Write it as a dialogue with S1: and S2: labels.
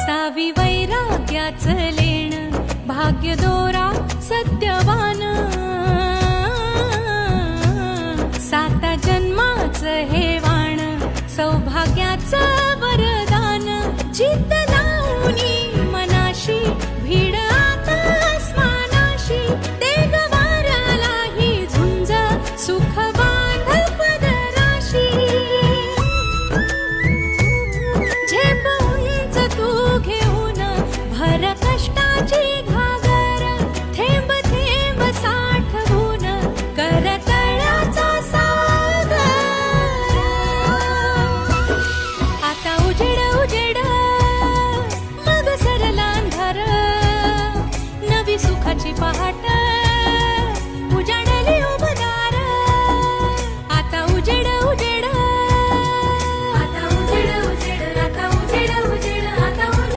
S1: असावी वैराग्याच लेण, भाग्य दोरा सत्यवान, साता जन्माच हे वाण, सौभाग्याचं वरदान, जित